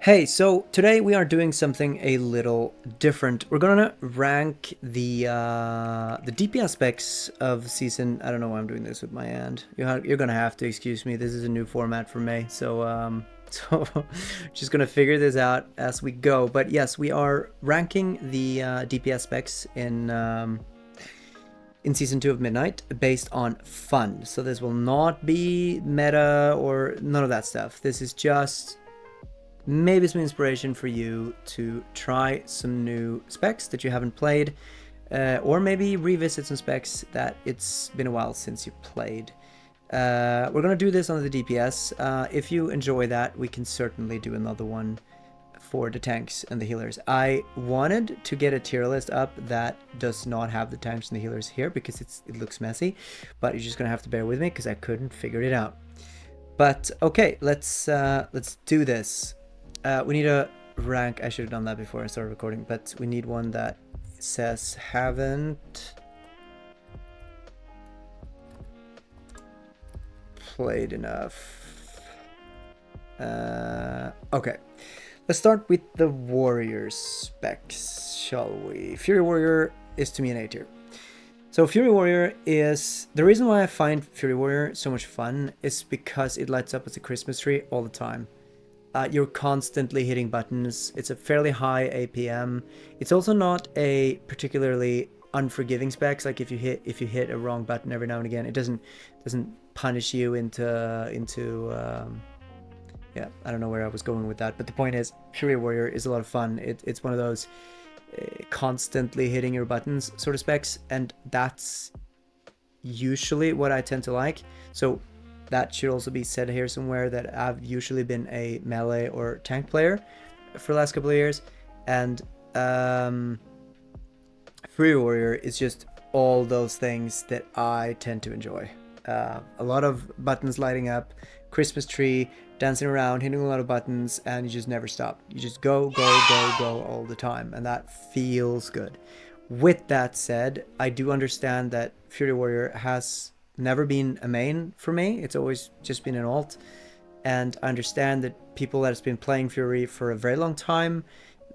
Hey, so today we are doing something a little different. We're gonna rank the DPS specs of season. I don't know why I'm doing this with my hand. You're gonna have to excuse me. This is a new format for me, so so just gonna figure this out as we go. But yes, we are ranking the DPS specs in season 2 of Midnight based on fun. So this will not be meta or none of that stuff. This is just maybe some inspiration for you to try some new specs that you haven't played, or maybe revisit some specs that it's been a while since you played. We're gonna do this on the DPS. If you enjoy that, we can certainly do another one for the tanks and the healers. I wanted to get a tier list up that does not have the tanks and the healers here because it looks messy, but you're just gonna have to bear with me because I couldn't figure it out. But okay, let's do this. We need a rank. I should have done that before I started recording, but we need one that says haven't played enough. Okay, let's start with the warrior specs, shall we? Fury Warrior is to me an A tier. So Fury Warrior is... The reason why I find Fury Warrior so much fun is because it lights up as a Christmas tree all the time. You're constantly hitting buttons. It's a fairly high APM. It's also not a particularly unforgiving specs. Like if you hit a wrong button every now and again, it doesn't punish you into yeah, I don't know where I was going with that, but the point is Fury Warrior is a lot of fun. It's one of those constantly hitting your buttons sort of specs, and that's usually what I tend to like. So that should also be said here somewhere that I've usually been a melee or tank player for the last couple of years, and Free Warrior is just all those things that I tend to enjoy. A lot of buttons lighting up, Christmas tree, dancing around, hitting a lot of buttons, and you just never stop. You just go all the time, and that feels good. With that said, I do understand that Fury Warrior has never been a main for me. It's always just been an alt, and I understand that people that has been playing Fury for a very long time,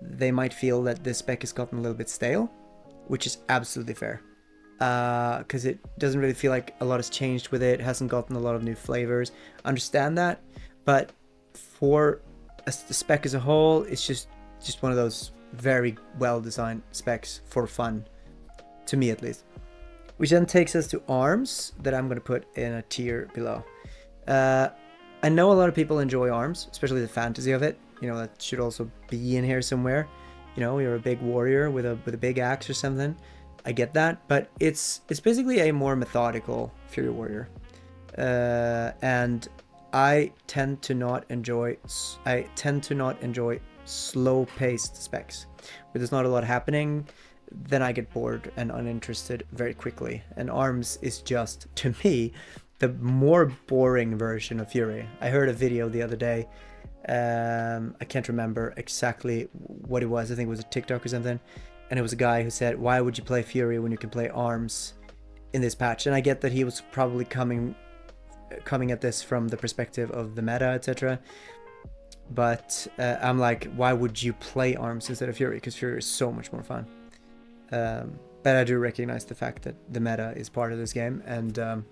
they might feel that this spec has gotten a little bit stale, which is absolutely fair, because it doesn't really feel like a lot has changed with it. It hasn't gotten a lot of new flavors. I understand that, but for the spec as a whole, it's just one of those very well designed specs for fun, to me at least. Which then takes us to arms that I'm going to put in a tier below. I know a lot of people enjoy arms, especially the fantasy of it. You know, that should also be in here somewhere. You know, you're a big warrior with a big axe or something. I get that, but it's basically a more methodical Fury Warrior. And I tend to not enjoy slow-paced specs where there's not a lot happening. Then I get bored and uninterested very quickly. And arms is just, to me, the more boring version of Fury. I heard a video the other day. I can't remember exactly what it was. I think it was a TikTok or something. And it was a guy who said, why would you play Fury when you can play arms in this patch? And I get that he was probably coming at this from the perspective of the meta, etc. But I'm like, why would you play arms instead of Fury? Because Fury is so much more fun. But I do recognize the fact that the meta is part of this game, and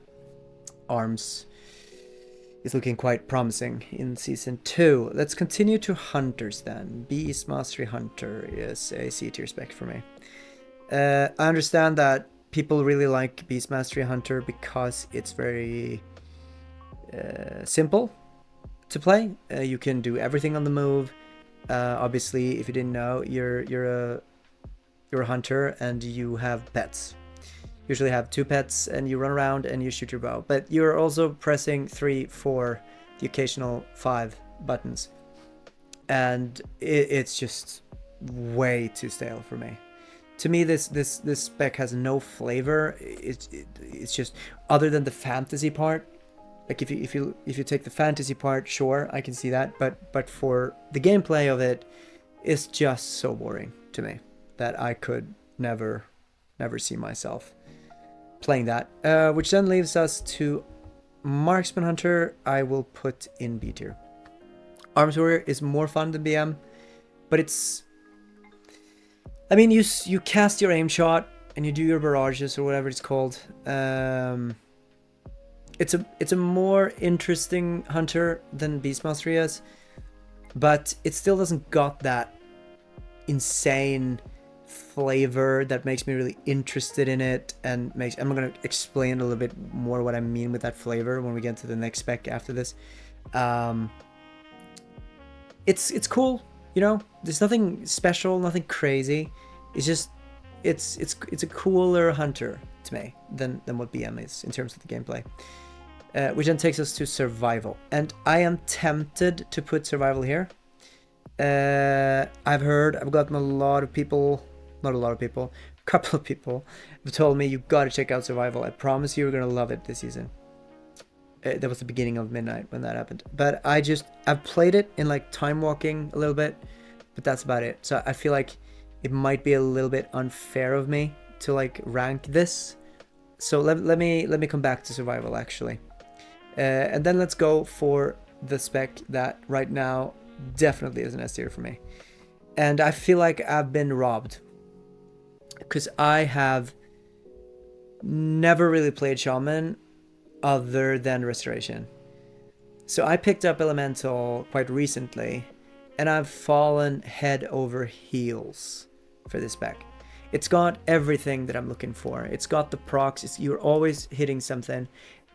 arms is looking quite promising in season 2. Let's continue to hunters then. Beast Mastery Hunter is a C tier spec for me. I understand that people really like Beast Mastery Hunter because it's very simple to play. You can do everything on the move. Obviously, if you didn't know, you're a hunter and you have pets. Usually have 2 pets and you run around and you shoot your bow, but you're also pressing 3, 4, the occasional 5 buttons, and it's just way too stale for me. To me, this spec has no flavor. It's just, other than the fantasy part. Like if you take the fantasy part, sure, I can see that, but for the gameplay of it, it's just so boring to me that I could never see myself playing that. Which then leaves us to Marksman Hunter. I will put in B tier. Arms Warrior is more fun than BM, but it's... I mean, you cast your aim shot and you do your barrages or whatever it's called. It's a more interesting hunter than Beastmastery is, but it still doesn't got that insane flavor that makes me really interested in it, and makes... I'm gonna explain a little bit more what I mean with that flavor when we get to the next spec after this. It's cool, you know. There's nothing special, nothing crazy. It's just it's a cooler hunter to me than what BM is in terms of the gameplay. Which then takes us to survival, and I am tempted to put survival here. I've gotten a lot of people, not a lot of people, a couple of people have told me you gotta check out survival. I promise you're gonna love it this season. That was the beginning of midnight when that happened, but I've played it in like time walking a little bit, but that's about it. So I feel like it might be a little bit unfair of me to like rank this. So let me come back to survival actually, and then let's go for the spec that right now definitely is an S tier for me, and I feel like I've been robbed because I have never really played Shaman other than Restoration. So I picked up Elemental quite recently, and I've fallen head over heels for this spec. It's got everything that I'm looking for. It's got the procs, you're always hitting something.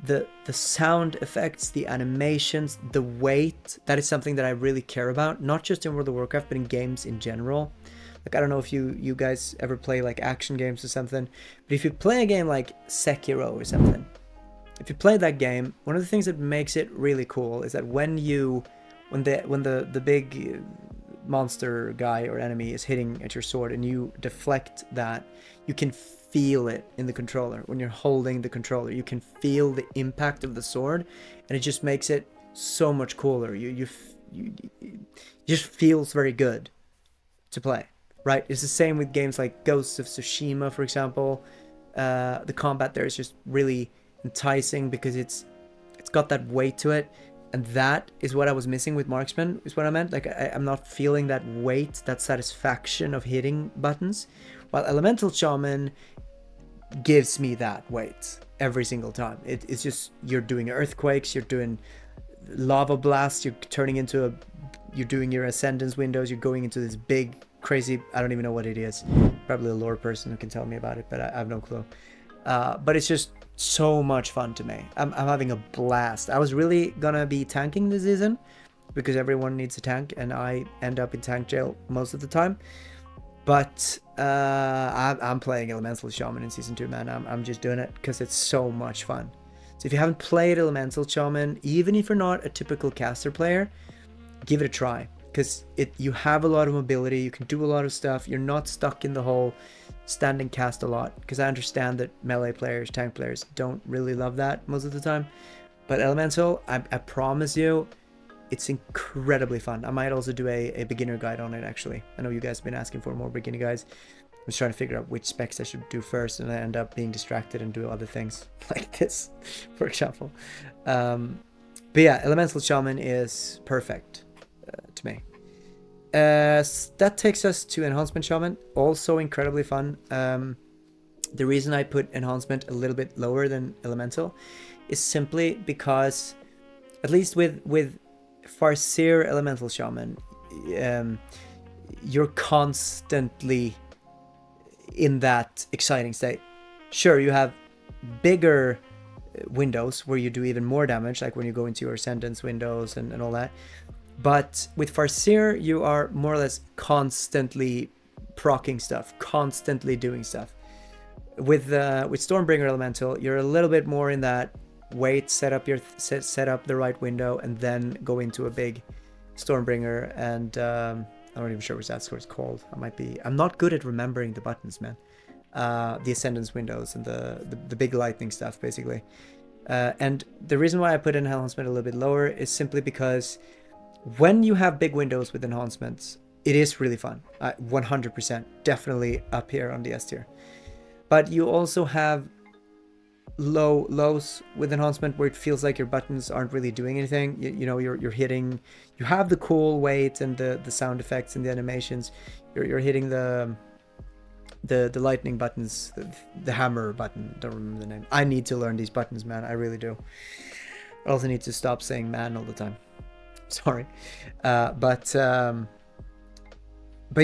The sound effects, the animations, the weight, that is something that I really care about, not just in World of Warcraft, but in games in general. Like, I don't know if you guys ever play like action games or something, but if you play a game like Sekiro or something, if you play that game, one of the things that makes it really cool is that when the big monster guy or enemy is hitting at your sword and you deflect that, you can feel it in the controller. When you're holding the controller, you can feel the impact of the sword, and it just makes it so much cooler. You just feels very good to play, right? It's the same with games like Ghosts of Tsushima, for example. The combat there is just really enticing because it's got that weight to it, and that is what I was missing with Marksman, is what I meant. Like, I'm not feeling that weight, that satisfaction of hitting buttons, while Elemental Shaman gives me that weight every single time. It's just, you're doing earthquakes, you're doing lava blasts, you're doing your ascendance windows, you're going into this big crazy, I don't even know what it is, probably a lore person who can tell me about it, but I have no clue. But it's just so much fun to me. I'm having a blast. I was really gonna be tanking this season because everyone needs a tank, and I end up in tank jail most of the time. But I'm playing Elemental Shaman in Season 2, man. I'm just doing it because it's so much fun. So if you haven't played Elemental Shaman, even if you're not a typical caster player, give it a try. Because you have a lot of mobility, you can do a lot of stuff, you're not stuck in the whole standing cast a lot. Because I understand that melee players, tank players don't really love that most of the time. But Elemental, I promise you, it's incredibly fun. I might also do a beginner guide on it, actually. I know you guys have been asking for more beginner guides. I was trying to figure out which specs I should do first, and I end up being distracted and do other things like this, for example. But yeah, Elemental Shaman is perfect to me. That takes us to Enhancement Shaman, also incredibly fun. The reason I put Enhancement a little bit lower than Elemental is simply because, at least with Farseer Elemental Shaman, you're constantly in that exciting state. Sure, you have bigger windows where you do even more damage, like when you go into your Ascendance windows and all that. But with Farseer, you are more or less constantly proccing stuff, constantly doing stuff. With Stormbringer Elemental, you're a little bit more in that wait, set up the right window, and then go into a big Stormbringer. And I'm not even sure what that score is called. I'm not good at remembering the buttons, man. The Ascendance windows and the big lightning stuff, basically. And the reason why I put Enhancement a little bit lower is simply because when you have big windows with enhancements, it is really fun. 100%, definitely up here on the S tier. But you also have lows with enhancement where it feels like your buttons aren't really doing anything. You know, you're hitting, you have the cool weight and the sound effects and the animations. You're hitting the lightning buttons, the hammer button. Don't remember the name. I need to learn these buttons, man. I really do. I also need to stop saying man all the time. Sorry, but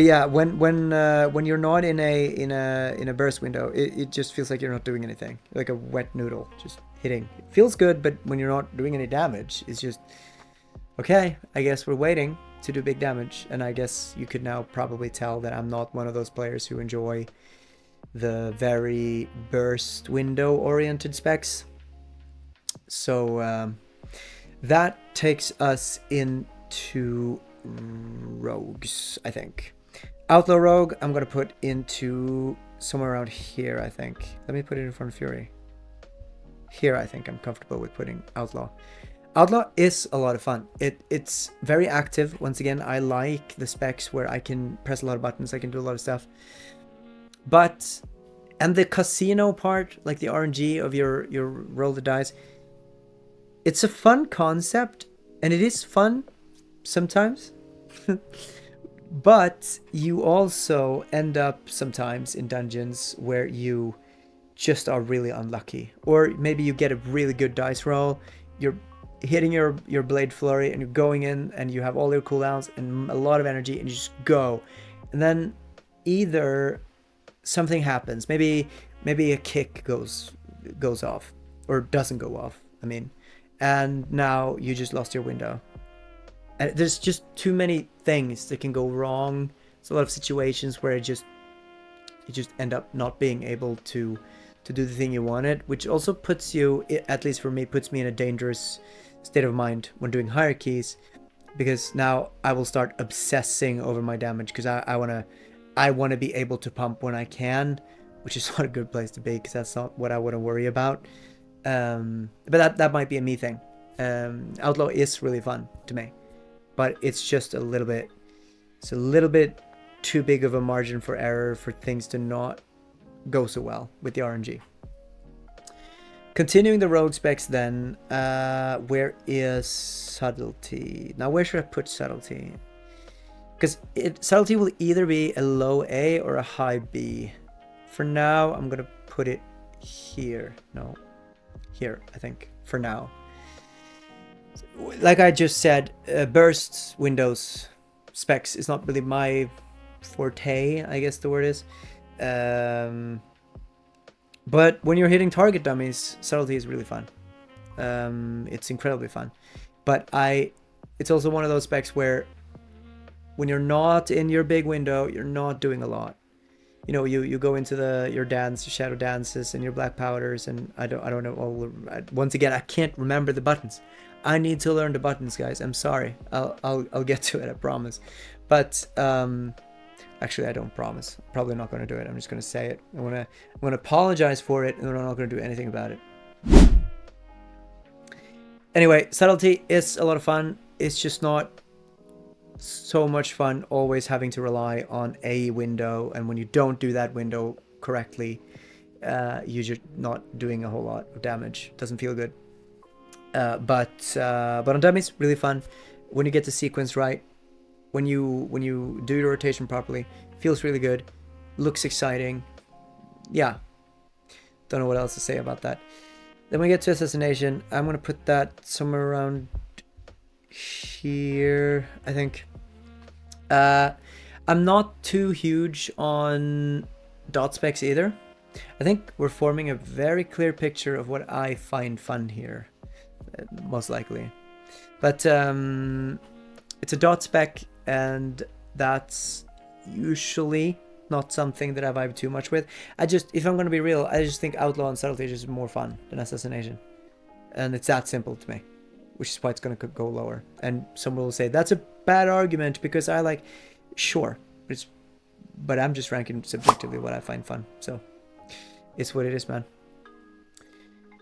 yeah, when you're not in a burst window, it just feels like you're not doing anything, like a wet noodle, just hitting. It feels good, but when you're not doing any damage, it's just okay. I guess we're waiting to do big damage, and I guess you could now probably tell that I'm not one of those players who enjoy the very burst window oriented specs. So that takes us into rogues, I think. Outlaw rogue, I'm gonna put into somewhere around here, I think. Let me put it in front of Fury. Here, I think I'm comfortable with putting outlaw. Outlaw is a lot of fun. It's very active. Once again, I like the specs where I can press a lot of buttons, I can do a lot of stuff. But, and the casino part, like the RNG of your roll the dice, it's a fun concept, and it is fun sometimes. But you also end up sometimes in dungeons where you just are really unlucky, or maybe you get a really good dice roll, you're hitting your blade flurry and you're going in and you have all your cooldowns and a lot of energy and you just go, and then either something happens, maybe a kick goes off or doesn't go off, I mean, and now you just lost your window. And there's just too many things that can go wrong. There's a lot of situations where you just end up not being able to do the thing you wanted, which also puts you, at least for me, puts me in a dangerous state of mind when doing hierarchies, because now I will start obsessing over my damage because I want to be able to pump when I can, which is not a good place to be because that's not what I want to worry about. But that might be a me thing. Outlaw is really fun to me, but it's just a little bit too big of a margin for error for things to not go so well with the RNG. Continuing the rogue specs then, where is subtlety? Now where should I put subtlety? Because subtlety will either be a low A or a high B. For now, I'm going to put it here. No, here, I think, for now. Like I just said, burst windows specs is not really my forte, I guess the word is. But when you're hitting target dummies, subtlety is really fun. It's incredibly fun. But it's also one of those specs where when you're not in your big window, you're not doing a lot. You know, you go into your shadow dances and your black powders, and I don't know. Once again, I can't remember the buttons. I need to learn the buttons, guys. I'm sorry. I'll get to it, I promise. But actually, I don't promise. I'm probably not going to do it. I'm just going to say it. I'm going to apologize for it, and I'm not going to do anything about it. Anyway, subtlety is a lot of fun. It's just not so much fun always having to rely on a window, and when you don't do that window correctly, you're just not doing a whole lot of damage. Doesn't feel good. But on dummies, really fun. When you get the sequence right, when you do the rotation properly, feels really good, looks exciting. Yeah, don't know what else to say about that. Then we get to assassination. I'm gonna put that somewhere around here, I think. I'm not too huge on dot specs either. I think we're forming a very clear picture of what I find fun here, most likely. But it's a dot spec, and that's usually not something that I vibe too much with. If I'm gonna be real, I just think outlaw and subtlety is just more fun than assassination, and it's that simple to me, which is why it's gonna go lower. And someone will say that's a bad argument because I like, sure, but I'm just ranking subjectively what I find fun, so it's what it is, man.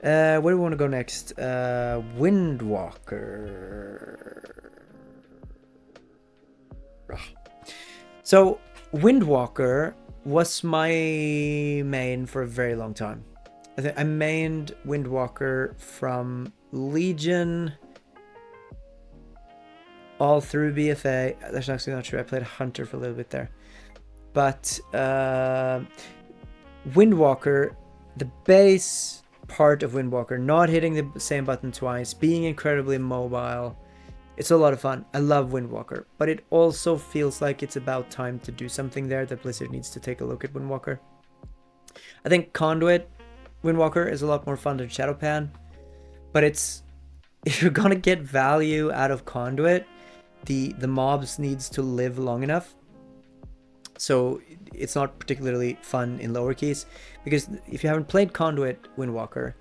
Where do we want to go next? Windwalker. So Windwalker was my main for a very long time. I mained Windwalker from Legion all through BFA. That's actually not true. I played Hunter for a little bit there. But Windwalker, the base part of Windwalker, not hitting the same button twice, being incredibly mobile, it's a lot of fun. I love Windwalker, but it also feels like it's about time to do something there, that Blizzard needs to take a look at Windwalker. I think Conduit Windwalker is a lot more fun than Shadowpan, but if you're gonna get value out of Conduit, the mobs needs to live long enough. So it's not particularly fun in lower keys, because if you haven't played Conduit Windwalker,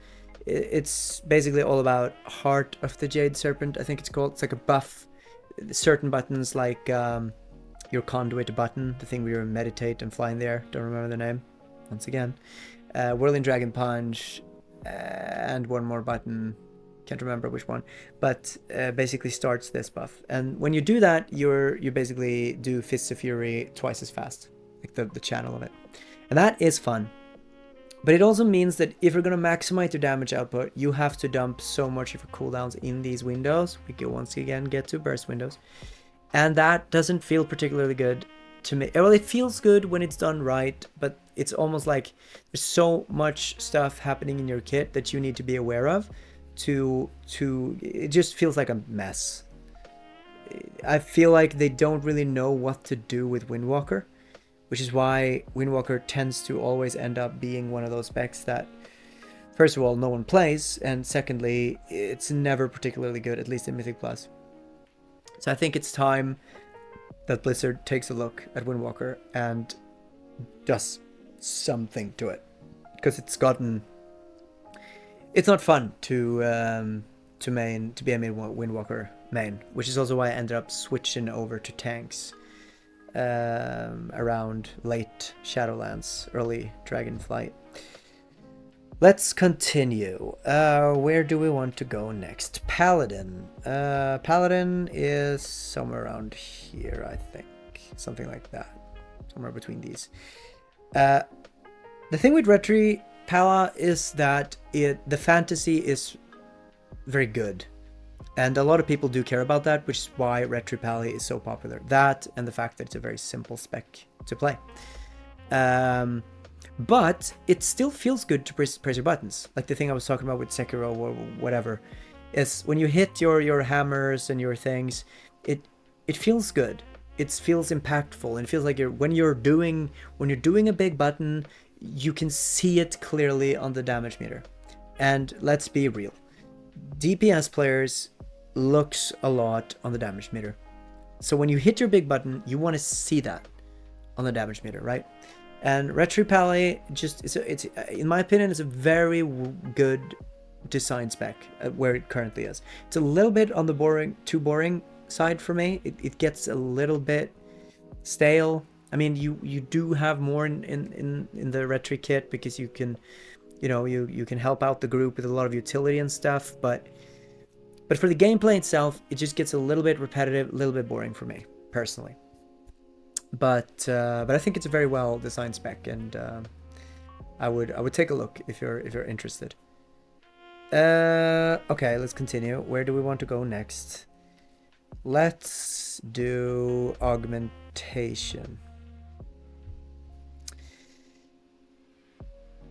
it's basically all about Heart of the Jade Serpent, I think it's called. It's like a buff. Certain buttons, like your Conduit button, the thing where you meditate and fly in the air, don't remember the name, once again. Whirling Dragon Punch, and one more button, can't remember which one, but basically starts this buff. And when you do that, you basically do Fists of Fury twice as fast, like the channel of it. And that is fun. But it also means that if you're going to maximize your damage output, you have to dump so much of your cooldowns in these windows. We can once again get to burst windows. And that doesn't feel particularly good to me. Well, it feels good when it's done right, but it's almost like there's so much stuff happening in your kit that you need to be aware of. It just feels like a mess. I feel like they don't really know what to do with Windwalker, which is why Windwalker tends to always end up being one of those specs that, first of all, no one plays, and secondly, it's never particularly good, at least in Mythic Plus. So I think it's time that Blizzard takes a look at Windwalker and does something to it, because it's not fun to be a main Windwalker main, which is also why I ended up switching over to tanks around late Shadowlands, early Dragonflight. Let's continue. Where do we want to go next? Paladin. Paladin is somewhere around here, I think. Something like that. Somewhere between these. The thing with Retri Pala is that the fantasy is very good. And a lot of people do care about that, which is why Retri Pally is so popular. That and the fact that it's a very simple spec to play. But it still feels good to press your buttons. Like the thing I was talking about with Sekiro or whatever, is when you hit your hammers and your things, it feels good. It feels impactful, and it feels like when you're doing a big button, you can see it clearly on the damage meter. And let's be real, DPS players looks a lot on the damage meter. So when you hit your big button, you want to see that on the damage meter, right? And Retri Pally it's in my opinion, is a very good design spec where it currently is. It's a little bit on the too boring side for me. It gets a little bit stale. I mean, you do have more in the Retri kit, because you can, you can help out the group with a lot of utility and stuff, but for the gameplay itself, it just gets a little bit repetitive, a little bit boring for me personally. But I think it's a very well designed spec, and I would take a look if you're interested. Okay, let's continue. Where do we want to go next? Let's do augmentation.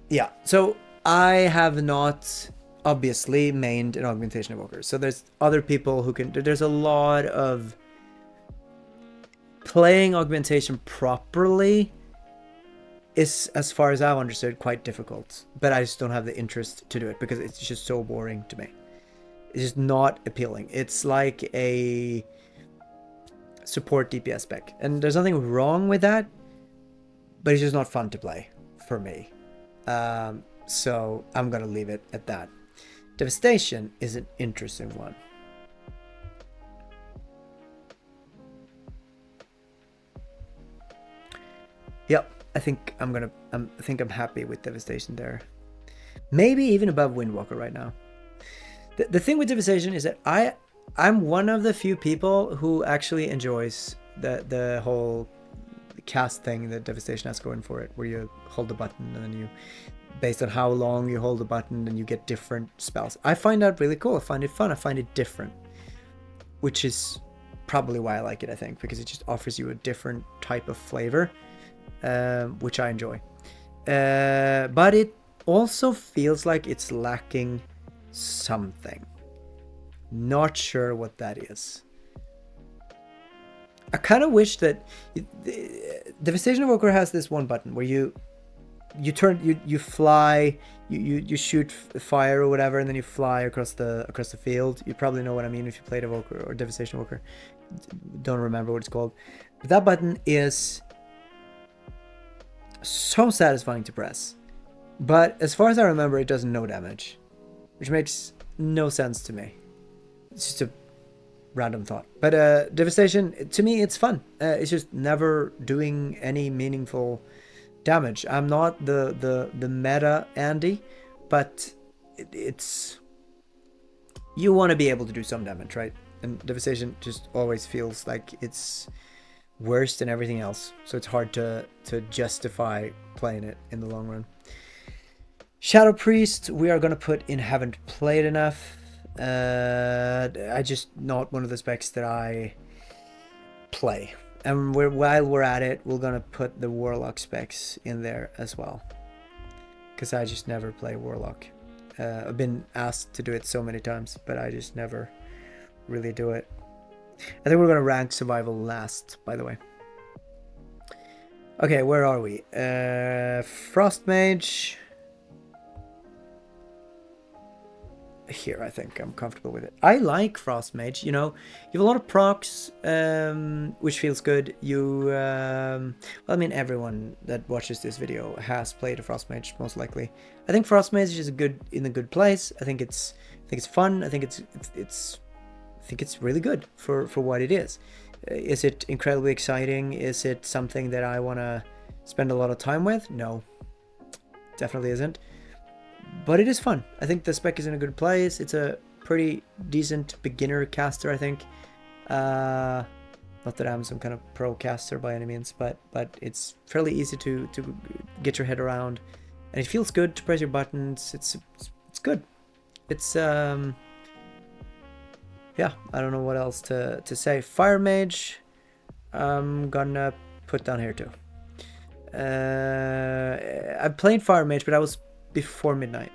Yeah, so I have not obviously mained an augmentation evoker. So there's other people who can. There's a lot of playing augmentation properly is, as far as I've understood, quite difficult. But I just don't have the interest to do it because it's just so boring to me. It's just not appealing. It's like a support DPS spec. And there's nothing wrong with that, but it's just not fun to play for me. So I'm gonna leave it at that. Devastation is an interesting one. Yep, I think I'm happy with Devastation there. Maybe even above Windwalker right now. The thing with Devastation is that I'm one of the few people who actually enjoys the whole cast thing that Devastation has going for it, where you hold the button and then you based on how long you hold the button, and you get different spells. I find that really cool. I find it fun. I find it different, which is probably why I like it, I think, because it just offers you a different type of flavor, which I enjoy. But it also feels like it's lacking something. Not sure what that is. I kind of wish that Devastation Evoker has this one button where you fly, you shoot fire or whatever, and then you fly across the field. You probably know what I mean if you played Evoker or Devastation Evoker. Don't remember what it's called, but that button is so satisfying to press. But as far as I remember, it does no damage, which makes no sense to me. It's just a random thought. But Devastation, to me, it's fun. It's just never doing any meaningful damage. I'm not the meta Andy, but it's, you want to be able to do some damage, right? And Devastation just always feels like it's worse than everything else, so it's hard to justify playing it in the long run. Shadow Priest, we are gonna put in haven't played enough. I just not one of the specs that I play. And while we're at it, we're gonna put the Warlock specs in there as well, because I just never play Warlock. I've been asked to do it so many times, but I just never really do it. I think we're gonna rank survival last, by the way. Okay, where are we? Frost Mage. Here, I think I'm comfortable with it. I like Frost Mage. You know, you have a lot of procs, which feels good. Well, I mean, everyone that watches this video has played a Frost Mage, most likely. I think Frost Mage is in a good place. I think it's fun. I think it's really good for what it is. Is it incredibly exciting? Is it something that I want to spend a lot of time with? No, definitely isn't. But it is fun. I think the spec is in a good place. It's a pretty decent beginner caster, I think. Not that I'm some kind of pro caster by any means, but it's fairly easy to get your head around, and it feels good to press your buttons. It's good. It's yeah, I don't know what else to say. Fire Mage, I'm gonna put down here too. I played Fire Mage, but I was before midnight,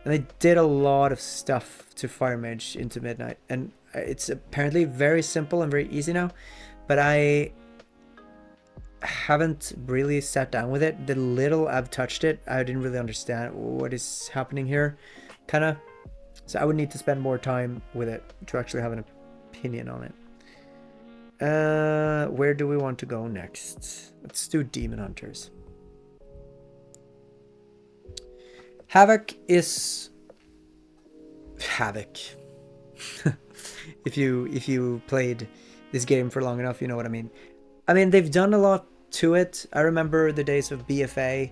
and they did a lot of stuff to Fire Mage into midnight, and it's apparently very simple and very easy now, but I haven't really sat down with it. The little I've touched it, I didn't really understand what is happening here, kind of, so I would need to spend more time with it to actually have an opinion on it. Where do we want to go next? Let's do Demon Hunters. Havoc is Havoc. If you played this game for long enough, you know what I mean. I mean, they've done a lot to it. I remember the days of BFA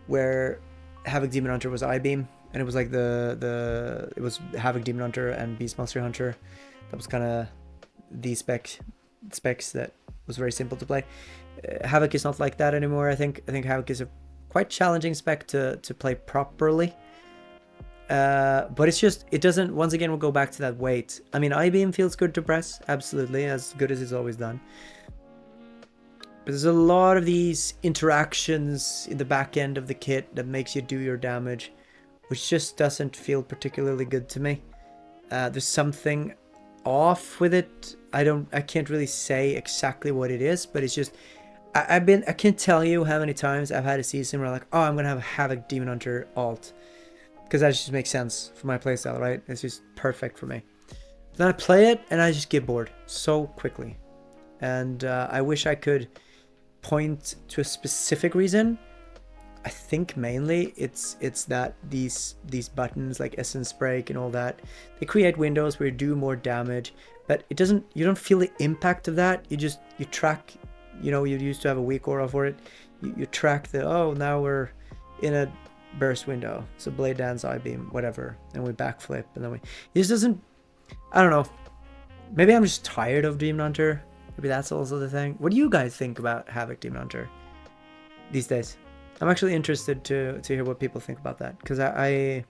where Havoc Demon Hunter was I-Beam, and it was like it was Havoc Demon Hunter and Beastmaster Hunter. That was kind of the specs that was very simple to play. Havoc is not like that anymore. I think Havoc is a quite challenging spec to play properly, but it doesn't, once again, we'll go back to that weight. I mean, I-Beam feels good to press, absolutely, as good as it's always done, but there's a lot of these interactions in the back end of the kit that makes you do your damage, which just doesn't feel particularly good to me. There's something off with it. I can't really say exactly what it is, but it's just, I can't tell you how many times I've had a season where I'm like, oh, I'm gonna have a Havoc Demon Hunter alt, because that just makes sense for my playstyle, right? It's just perfect for me. Then I play it and I just get bored so quickly, and I wish I could point to a specific reason. I think mainly it's that these buttons like Essence Break and all that, they create windows where you do more damage, but you don't feel the impact of that. You track. You know, you used to have a weak aura for it. You track now we're in a burst window, so Blade Dance, I-Beam, whatever, and we backflip, and then it just doesn't, I don't know, maybe I'm just tired of Demon Hunter. Maybe that's also the thing. What do you guys think about Havoc Demon Hunter these days? I'm actually interested to hear what people think about that, because I'm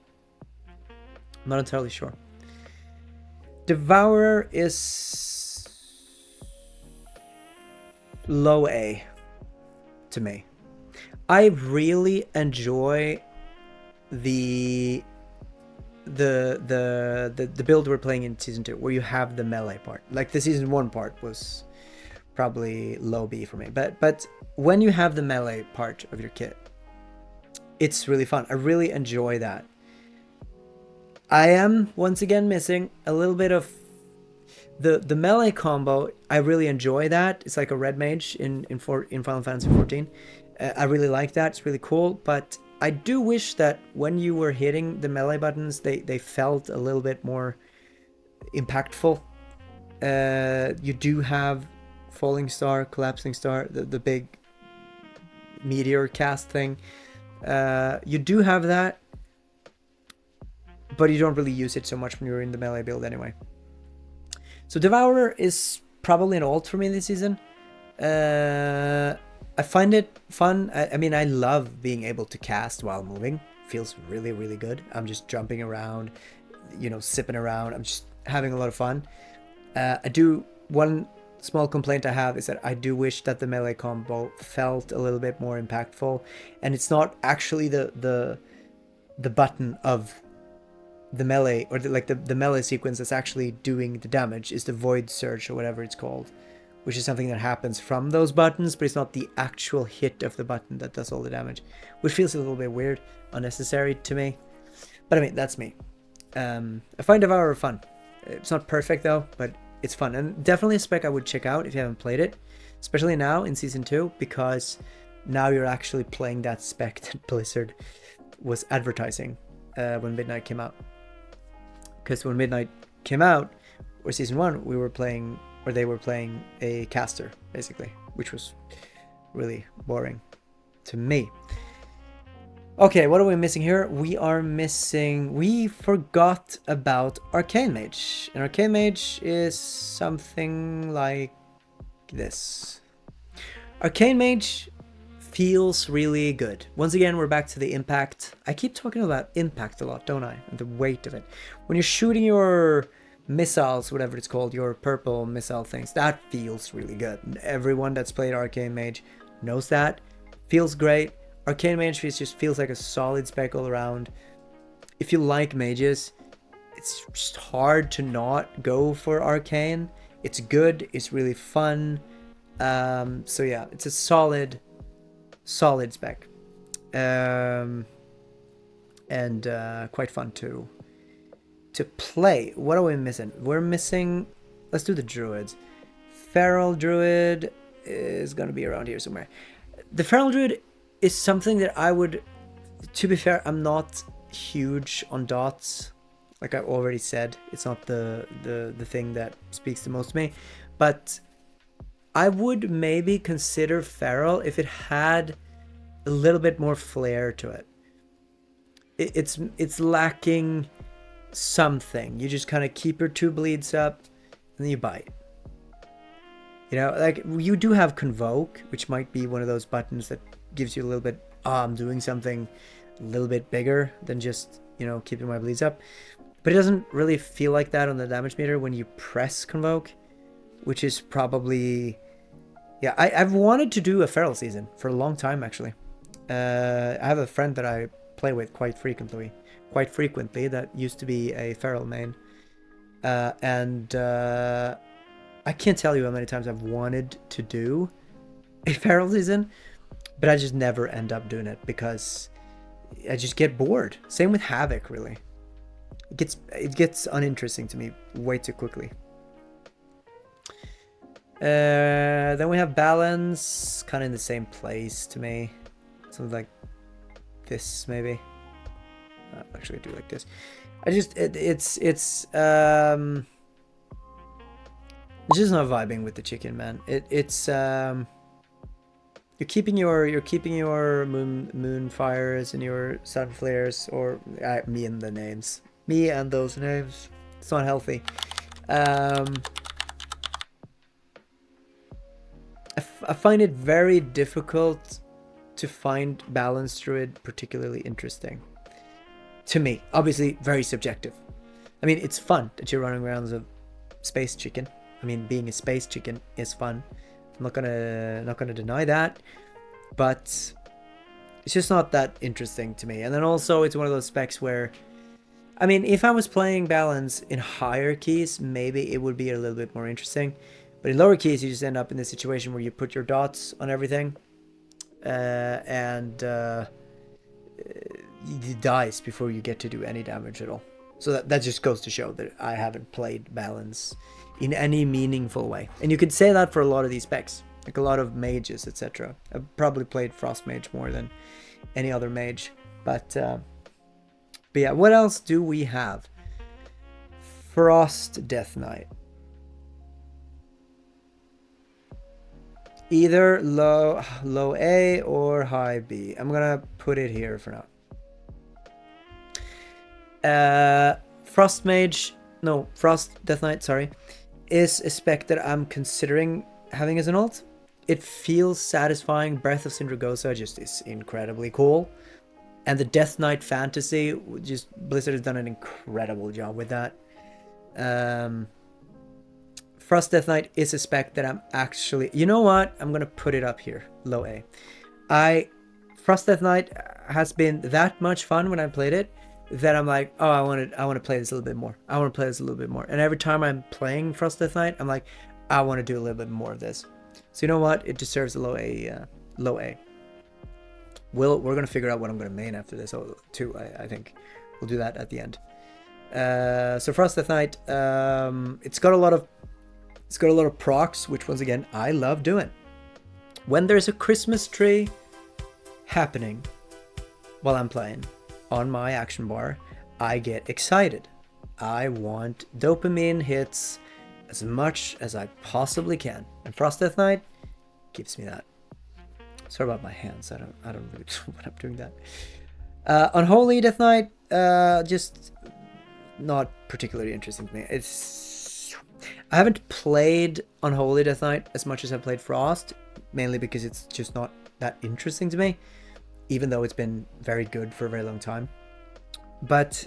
not entirely sure. Devourer is low A to me. I really enjoy the build we're playing in season 2, where you have the melee part. Like the season 1 part was probably low B for me, but when you have the melee part of your kit, it's really fun. I really enjoy that. I am once again missing a little bit of the melee combo. I really enjoy that. It's like a red mage in Final Fantasy 14. I really like that. It's really cool, but I do wish that when you were hitting the melee buttons, they felt a little bit more impactful. You do have Falling Star, Collapsing Star, the big meteor cast thing. You do have that, but you don't really use it so much when you're in the melee build anyway. So Devourer is probably an alt for me this season. I find it fun. I mean, I love being able to cast while moving. Feels really, really good. I'm just jumping around, you know, sipping around. I'm just having a lot of fun. One small complaint I have is that I do wish that the melee combo felt a little bit more impactful, and it's not actually the button of the melee, or the melee sequence that's actually doing the damage. Is the void surge or whatever it's called, which is something that happens from those buttons, but it's not the actual hit of the button that does all the damage, which feels a little bit weird, unnecessary to me. But I mean, that's me. I find Devourer fun. It's not perfect though, but it's fun, and definitely a spec I would check out if you haven't played it, especially now in season 2, because now you're actually playing that spec that Blizzard was advertising when Midnight came out. Because when Midnight came out, or season 1, we were playing, or they were playing a caster, basically, which was really boring to me. Okay, what are we missing here? We forgot about Arcane Mage. And Arcane Mage is something like this. Arcane Mage feels really good. Once again, we're back to the impact. I keep talking about impact a lot, don't I? And the weight of it. When you're shooting your missiles, whatever it's called, your purple missile things, that feels really good. Everyone that's played Arcane Mage knows that. Feels great. Arcane Mage just feels like a solid spec all around. If you like mages, it's just hard to not go for Arcane. It's good. It's really fun. So yeah, it's a solid spec. And quite fun to play. What are we missing? We're missing... Let's do the Druids. Feral Druid is going to be around here somewhere. The Feral Druid is something that I would... To be fair, I'm not huge on dots. Like I already said, it's not the thing that speaks the most to me. But I would maybe consider Feral if it had a little bit more flair to it. It's lacking something. You just kind of keep your 2 bleeds up and then you bite. You know, like you do have Convoke, which might be one of those buttons that gives you a little bit, I'm doing something a little bit bigger than just, you know, keeping my bleeds up. But it doesn't really feel like that on the damage meter when you press Convoke, which is probably... Yeah, I've wanted to do a Feral season for a long time, actually. I have a friend that I play with quite frequently that used to be a Feral main. And I can't tell you how many times I've wanted to do a Feral season, but I just never end up doing it because I just get bored. Same with Havoc, really. It gets uninteresting to me way too quickly. Then we have Balance, kind of in the same place to me. Something like this, maybe. Actually, I do like this. It's just not vibing with the chicken, man. You're keeping your moon fires and your sun flares, or me and those names. It's not healthy. I find it very difficult to find balanced Druid particularly interesting. To me, obviously very subjective. I mean, it's fun that you're running around as a space chicken. I mean, being a space chicken is fun. I'm not gonna deny that, but it's just not that interesting to me. And then also, it's one of those specs where, I mean, if I was playing balance in higher keys, maybe it would be a little bit more interesting. But in lower keys, you just end up in this situation where you put your dots on everything, and it dies before you get to do any damage at all. So that just goes to show that I haven't played balance in any meaningful way. And you could say that for a lot of these specs, like a lot of mages, etc. I've probably played Frost Mage more than any other mage. But yeah, what else do we have? Frost Death Knight. Either low A or high B. I'm gonna put it here for now. Frost Death Knight, sorry, is a spec that I'm considering having as an ult. It feels satisfying. Breath of Syndragosa just is incredibly cool. And the Death Knight fantasy, just Blizzard has done an incredible job with that. Frost Death Knight is a spec that I'm actually, you know what? I'm gonna put it up here, low A. Frost Death Knight has been that much fun when I played it that I'm like, oh, I want to play this a little bit more. I want to play this a little bit more. And every time I'm playing Frost Death Knight, I'm like, I want to do a little bit more of this. So you know what? It deserves a low A. We're gonna figure out what I'm gonna main after this too. I think we'll do that at the end. So Frost Death Knight, it's got a lot of procs, which once again I love doing. When there's a Christmas tree happening while I'm playing on my action bar, I get excited. I want dopamine hits as much as I possibly can, and Frost Death Knight gives me that. Sorry about my hands. I don't really know what I'm doing that. Unholy Death Knight, just not particularly interesting to me. I haven't played Unholy Death Knight as much as I've played Frost, mainly because it's just not that interesting to me, even though it's been very good for a very long time. But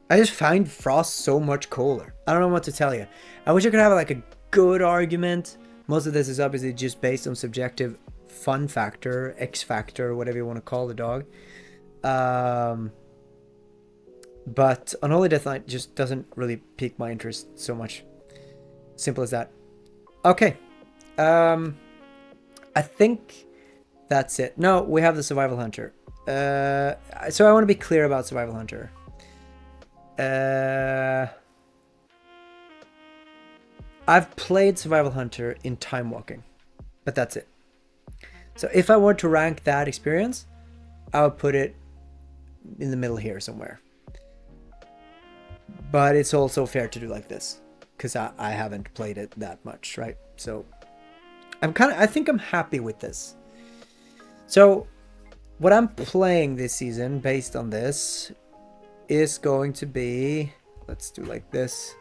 I just find Frost so much cooler. I don't know what to tell you. I wish I could have like a good argument. Most of this is obviously just based on subjective fun factor, X factor, whatever you want to call the dog. But Unholy Death Knight just doesn't really pique my interest so much. Simple as that. Okay. I think that's it. No, we have the Survival Hunter. So I want to be clear about Survival Hunter. I've played Survival Hunter in Time Walking, but that's it. So if I were to rank that experience, I would put it in the middle here somewhere. But it's also fair to do like this, because I haven't played it that much, right? So I think I'm happy with this. So what I'm playing this season based on this is going to be, let's do like this,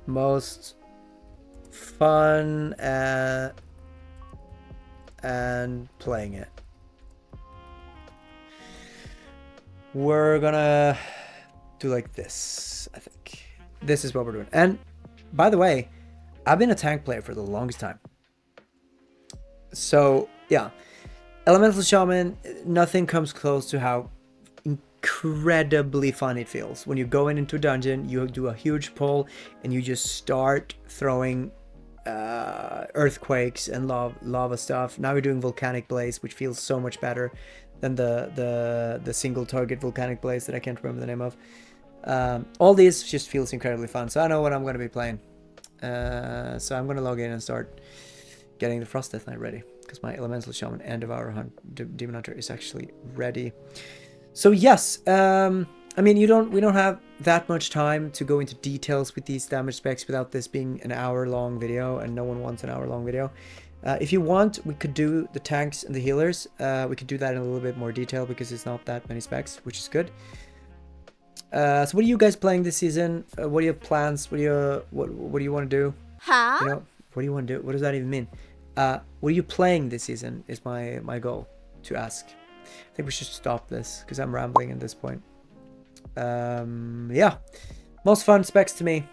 most fun and playing it. We're gonna do like this, I think. This is what we're doing. And by the way, I've been a tank player for the longest time. So yeah, Elemental Shaman, nothing comes close to how incredibly fun it feels. When you go into a dungeon, you do a huge pull and you just start throwing earthquakes and lava stuff. Now you're doing Volcanic Blaze, which feels so much better than the single target Volcanic Blaze that I can't remember the name of. All these just feels incredibly fun, so I know what I'm going to be playing. So I'm going to log in and start getting the Frost Death Knight ready, because my Elemental Shaman and Demon Hunter is actually ready. So yes, I mean, we don't have that much time to go into details with these damage specs without this being an hour-long video, and no one wants an hour-long video. If you want, we could do the tanks and the healers. We could do that in a little bit more detail because it's not that many specs, which is good. So what are you guys playing this season? What are your plans? What do you want to do? Huh? You know, what do you want to do? What does that even mean? What are you playing this season is my goal to ask. I think we should stop this because I'm rambling at this point. Yeah, most fun specs to me.